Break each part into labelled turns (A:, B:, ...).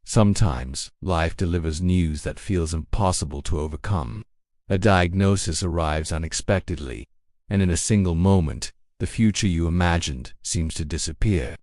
A: Sometimes, life delivers news that feels impossible to overcome. A diagnosis arrives unexpectedly, and in a single moment, the future you imagined seems to disappear.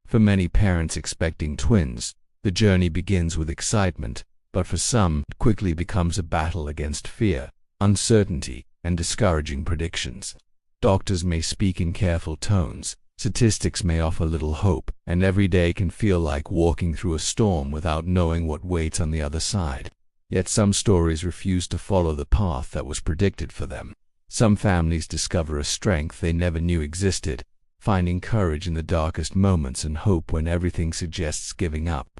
A: For many parents expecting twins, the journey begins with excitement, but for some, it quickly becomes a battle against fear, uncertainty, and discouraging predictions. Doctors may speak in careful tones, statistics may offer little hope, and every day can feel like walking through a storm without knowing what waits on the other side. Yet some stories refuse to follow the path that was predicted for them. Some families discover a strength they never knew existed, finding courage in the darkest moments and hope when everything suggests giving up.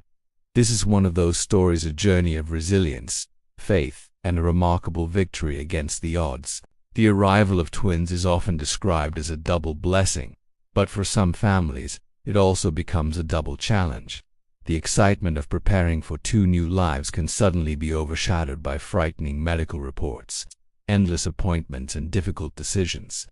A: This is one of those stories, a journey of resilience, faith, and a remarkable victory against the odds. The arrival of twins is often described as a double blessing, but for some families, it also becomes a double challenge. The excitement of preparing for two new lives can suddenly be overshadowed by frightening medical reports, endless appointments, and difficult decisions.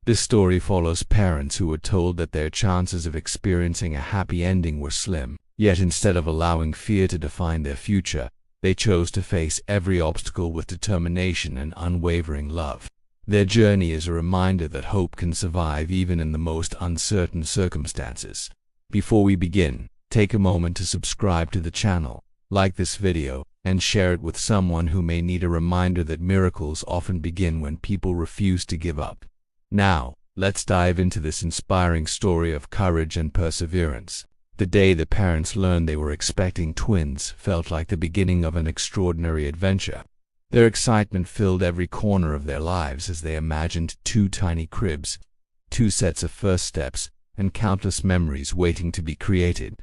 A: This story follows parents who were told that their chances of experiencing a happy ending were slim, yet instead of allowing fear to define their future, they chose to face every obstacle with determination and unwavering love. Their journey is a reminder that hope can survive even in the most uncertain circumstances. Before we begin, take a moment to subscribe to the channel, like this video, and share it with someone who may need a reminder that miracles often begin when people refuse to give up. Now, let's dive into this inspiring story of courage and perseverance. The day the parents learned they were expecting twins felt like the beginning of an extraordinary adventure. Their excitement filled every corner of their lives as they imagined two tiny cribs, two sets of first steps, and countless memories waiting to be created.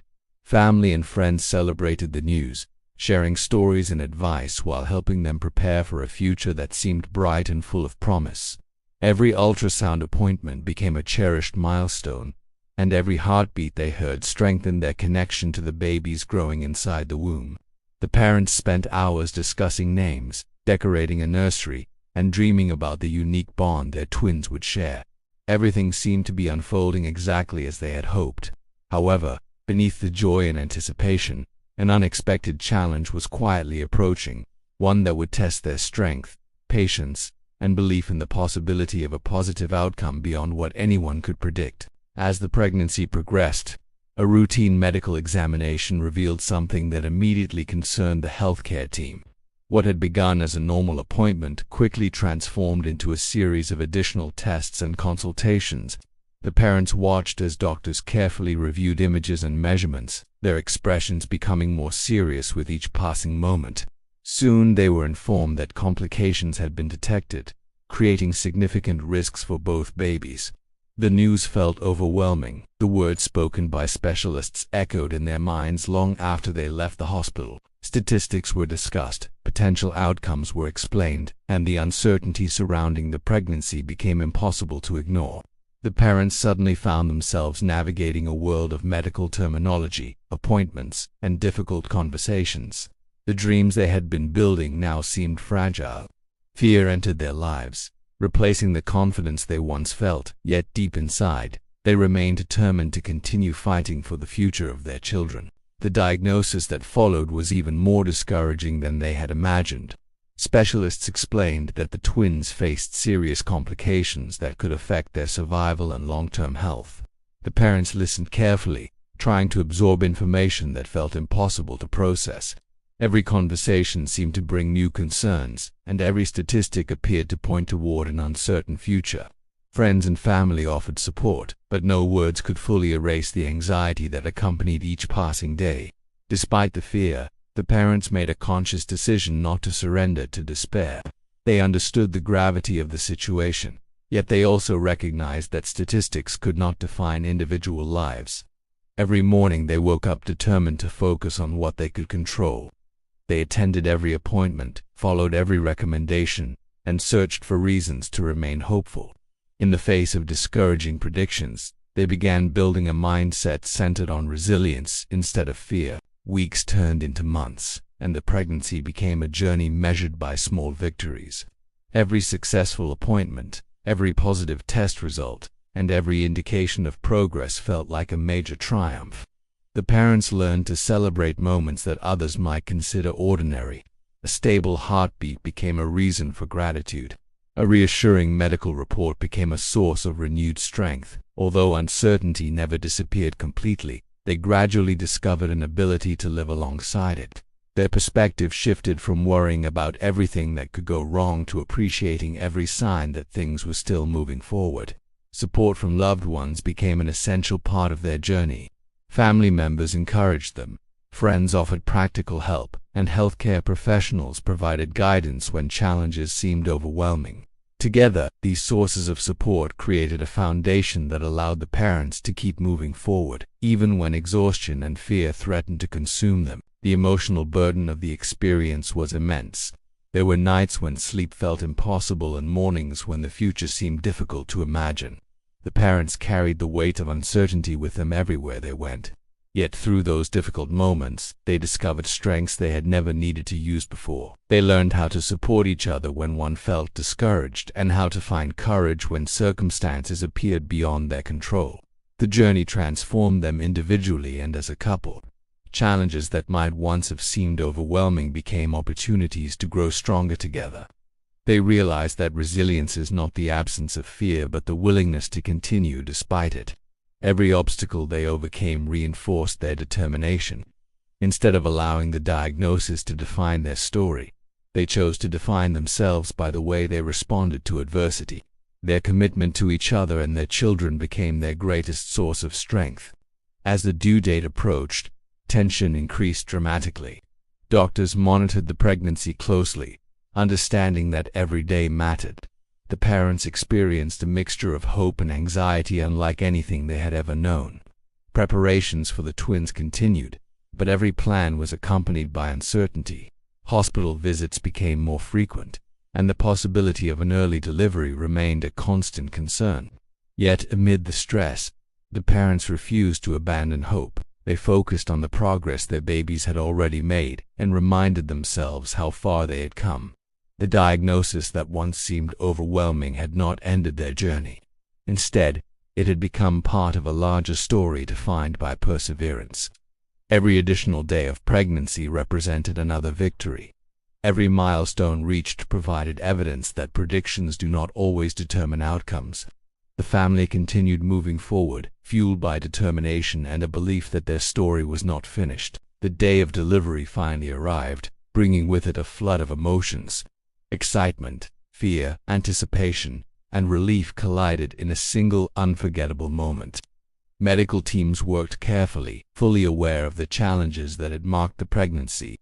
A: Family and friends celebrated the news, sharing stories and advice while helping them prepare for a future that seemed bright and full of promise. Every ultrasound appointment became a cherished milestone, and every heartbeat they heard strengthened their connection to the babies growing inside the womb. The parents spent hours discussing names, decorating a nursery, and dreaming about the unique bond their twins would share. Everything seemed to be unfolding exactly as they had hoped. However, beneath the joy and anticipation, an unexpected challenge was quietly approaching, one that would test their strength, patience, and belief in the possibility of a positive outcome beyond what anyone could predict. As the pregnancy progressed, a routine medical examination revealed something that immediately concerned the healthcare team. What had begun as a normal appointment quickly transformed into a series of additional tests and consultations. The parents watched as doctors carefully reviewed images and measurements, their expressions becoming more serious with each passing moment. Soon they were informed that complications had been detected, creating significant risks for both babies. The news felt overwhelming. The words spoken by specialists echoed in their minds long after they left the hospital. Statistics were discussed, potential outcomes were explained, and the uncertainty surrounding the pregnancy became impossible to ignore. The parents suddenly found themselves navigating a world of medical terminology, appointments, and difficult conversations. The dreams they had been building now seemed fragile. Fear entered their lives, replacing the confidence they once felt, yet deep inside, they remained determined to continue fighting for the future of their children. The diagnosis that followed was even more discouraging than they had imagined. Specialists explained that the twins faced serious complications that could affect their survival and long-term health. The parents listened carefully, trying to absorb information that felt impossible to process. Every conversation seemed to bring new concerns, and every statistic appeared to point toward an uncertain future. Friends and family offered support, but no words could fully erase the anxiety that accompanied each passing day. Despite the fear, the parents made a conscious decision not to surrender to despair. They understood the gravity of the situation, yet they also recognized that statistics could not define individual lives. Every morning they woke up determined to focus on what they could control. They attended every appointment, followed every recommendation, and searched for reasons to remain hopeful. In the face of discouraging predictions, they began building a mindset centered on resilience instead of fear. Weeks turned into months, and the pregnancy became a journey measured by small victories. Every successful appointment, every positive test result, and every indication of progress felt like a major triumph. The parents learned to celebrate moments that others might consider ordinary. A stable heartbeat became a reason for gratitude. A reassuring medical report became a source of renewed strength. Although uncertainty never disappeared completely, they gradually discovered an ability to live alongside it. Their perspective shifted from worrying about everything that could go wrong to appreciating every sign that things were still moving forward. Support from loved ones became an essential part of their journey. Family members encouraged them, friends offered practical help, and healthcare professionals provided guidance when challenges seemed overwhelming. Together, these sources of support created a foundation that allowed the parents to keep moving forward, even when exhaustion and fear threatened to consume them. The emotional burden of the experience was immense. There were nights when sleep felt impossible and mornings when the future seemed difficult to imagine. The parents carried the weight of uncertainty with them everywhere they went. Yet through those difficult moments, they discovered strengths they had never needed to use before. They learned how to support each other when one felt discouraged and how to find courage when circumstances appeared beyond their control. The journey transformed them individually and as a couple. Challenges that might once have seemed overwhelming became opportunities to grow stronger together. They realized that resilience is not the absence of fear but the willingness to continue despite it. Every obstacle they overcame reinforced their determination. Instead of allowing the diagnosis to define their story, they chose to define themselves by the way they responded to adversity. Their commitment to each other and their children became their greatest source of strength. As the due date approached, tension increased dramatically. Doctors monitored the pregnancy closely, understanding that every day mattered. The parents experienced a mixture of hope and anxiety unlike anything they had ever known. Preparations for the twins continued, but every plan was accompanied by uncertainty. Hospital visits became more frequent, and the possibility of an early delivery remained a constant concern. Yet, amid the stress, the parents refused to abandon hope. They focused on the progress their babies had already made and reminded themselves how far they had come. The diagnosis that once seemed overwhelming had not ended their journey. Instead, it had become part of a larger story defined by perseverance. Every additional day of pregnancy represented another victory. Every milestone reached provided evidence that predictions do not always determine outcomes. The family continued moving forward, fueled by determination and a belief that their story was not finished. The day of delivery finally arrived, bringing with it a flood of emotions. Excitement, fear, anticipation, and relief collided in a single unforgettable moment. Medical teams worked carefully, fully aware of the challenges that had marked the pregnancy.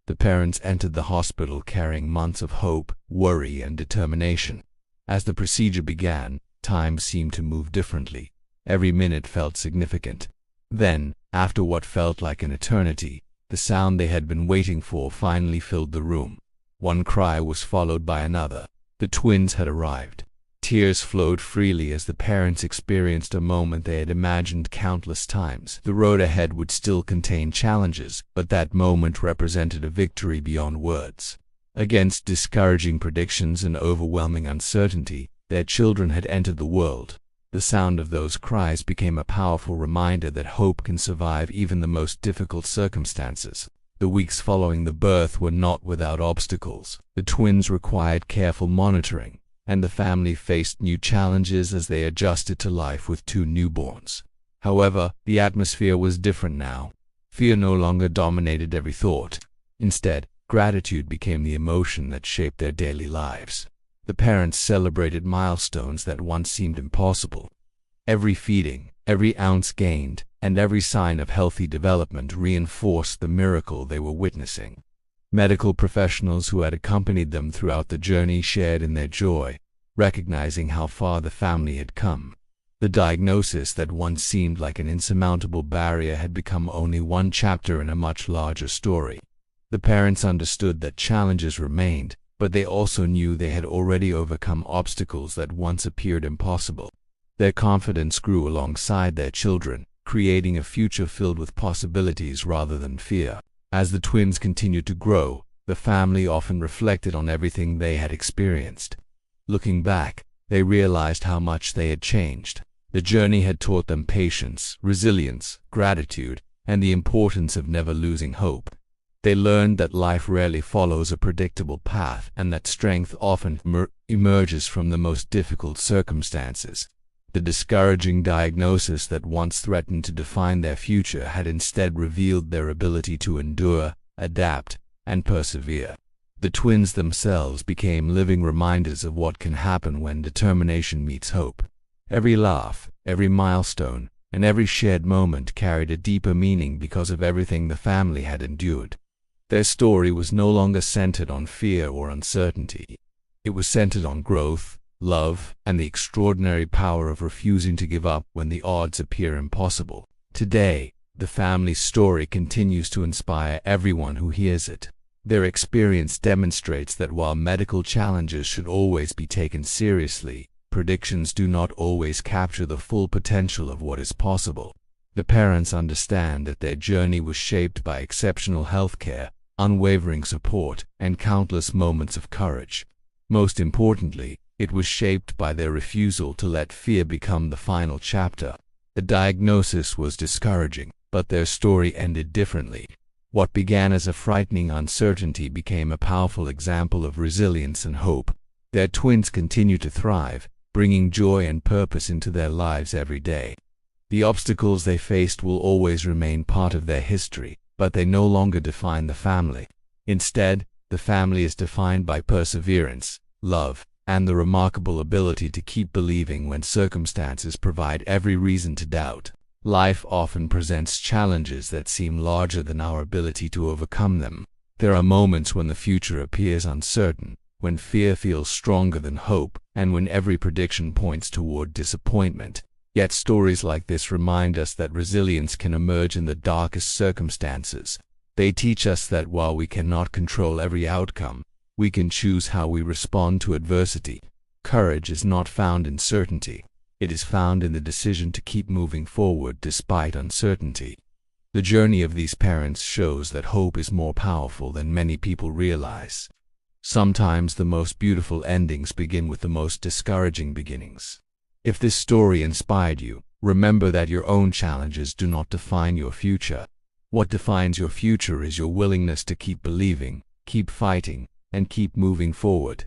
A: The parents entered the hospital carrying months of hope, worry, and determination. As the procedure began, time seemed to move differently. Every minute felt significant. Then, after what felt like an eternity, the sound they had been waiting for finally filled the room. One cry was followed by another. The twins had arrived. Tears flowed freely as the parents experienced a moment they had imagined countless times. The road ahead would still contain challenges, but that moment represented a victory beyond words. Against discouraging predictions and overwhelming uncertainty, their children had entered the world. The sound of those cries became a powerful reminder that hope can survive even the most difficult circumstances. The weeks following the birth were not without obstacles. The twins required careful monitoring, and the family faced new challenges as they adjusted to life with two newborns. However, the atmosphere was different now. Fear no longer dominated every thought. Instead, gratitude became the emotion that shaped their daily lives. The parents celebrated milestones that once seemed impossible. Every feeding, every ounce gained, and every sign of healthy development reinforced the miracle they were witnessing. Medical professionals who had accompanied them throughout the journey shared in their joy, recognizing how far the family had come. The diagnosis that once seemed like an insurmountable barrier had become only one chapter in a much larger story. The parents understood that challenges remained, but they also knew they had already overcome obstacles that once appeared impossible. Their confidence grew alongside their children, creating a future filled with possibilities rather than fear. As the twins continued to grow, the family often reflected on everything they had experienced. Looking back, they realized how much they had changed. The journey had taught them patience, resilience, gratitude, and the importance of never losing hope. They learned that life rarely follows a predictable path and that strength often emerges from the most difficult circumstances. The discouraging diagnosis that once threatened to define their future had instead revealed their ability to endure, adapt, and persevere. The twins themselves became living reminders of what can happen when determination meets hope. Every laugh, every milestone, and every shared moment carried a deeper meaning because of everything the family had endured. Their story was no longer centered on fear or uncertainty. It was centered on growth, love, and the extraordinary power of refusing to give up when the odds appear impossible. Today, the family's story continues to inspire everyone who hears it. Their experience demonstrates that while medical challenges should always be taken seriously, predictions do not always capture the full potential of what is possible. The parents understand that their journey was shaped by exceptional healthcare, unwavering support, and countless moments of courage. Most importantly, it was shaped by their refusal to let fear become the final chapter. The diagnosis was discouraging, but their story ended differently. What began as a frightening uncertainty became a powerful example of resilience and hope. Their twins continue to thrive, bringing joy and purpose into their lives every day. The obstacles they faced will always remain part of their history, but they no longer define the family. Instead, the family is defined by perseverance, love, and the remarkable ability to keep believing when circumstances provide every reason to doubt. Life often presents challenges that seem larger than our ability to overcome them. There are moments when the future appears uncertain, when fear feels stronger than hope, and when every prediction points toward disappointment. Yet stories like this remind us that resilience can emerge in the darkest circumstances. They teach us that while we cannot control every outcome, we can choose how we respond to adversity. Courage is not found in certainty. It is found in the decision to keep moving forward despite uncertainty. The journey of these parents shows that hope is more powerful than many people realize. Sometimes the most beautiful endings begin with the most discouraging beginnings. If this story inspired you, remember that your own challenges do not define your future. What defines your future is your willingness to keep believing, keep fighting, and keep moving forward.